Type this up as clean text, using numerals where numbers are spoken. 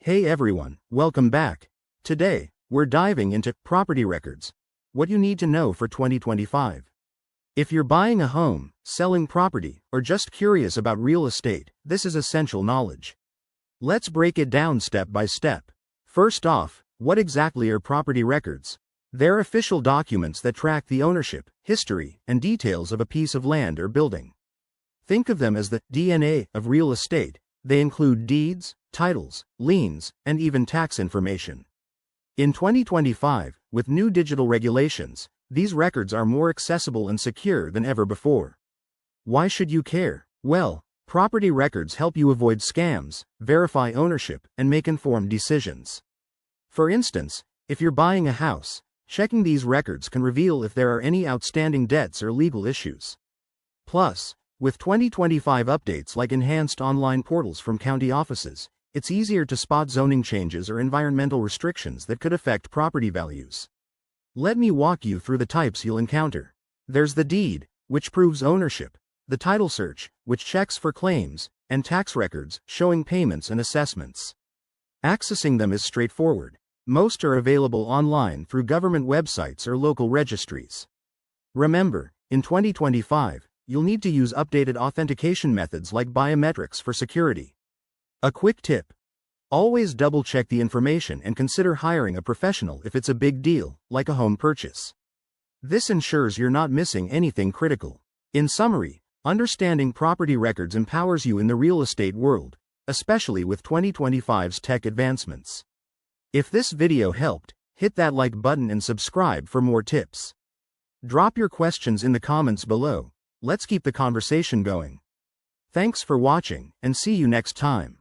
Hey everyone, welcome back. Today, we're diving into property records. What you need to know for 2025. If you're buying a home, selling property, or just curious about real estate, this is essential knowledge. Let's break it down step by step. First off, what exactly are property records? They're official documents that track the ownership, history, and details of a piece of land or building. Think of them as the DNA of real estate. They include deeds, titles, liens, and even tax information. In 2025, with new digital regulations, these records are more accessible and secure than ever before. Why should you care? Well, property records help you avoid scams, verify ownership, and make informed decisions. For instance, if you're buying a house, checking these records can reveal if there are any outstanding debts or legal issues. Plus, with 2025 updates like enhanced online portals from county offices, it's easier to spot zoning changes or environmental restrictions that could affect property values. Let me walk you through the types you'll encounter. There's the deed, which proves ownership, the title search, which checks for claims, and tax records, showing payments and assessments. Accessing them is straightforward. Most are available online through government websites or local registries. Remember, in 2025, you'll need to use updated authentication methods like biometrics for security. A quick tip: always double-check the information and consider hiring a professional if it's a big deal, like a home purchase. This ensures you're not missing anything critical. In summary, understanding property records empowers you in the real estate world, especially with 2025's tech advancements. If this video helped, hit that like button and subscribe for more tips. Drop your questions in the comments below. Let's keep the conversation going. Thanks for watching, and see you next time.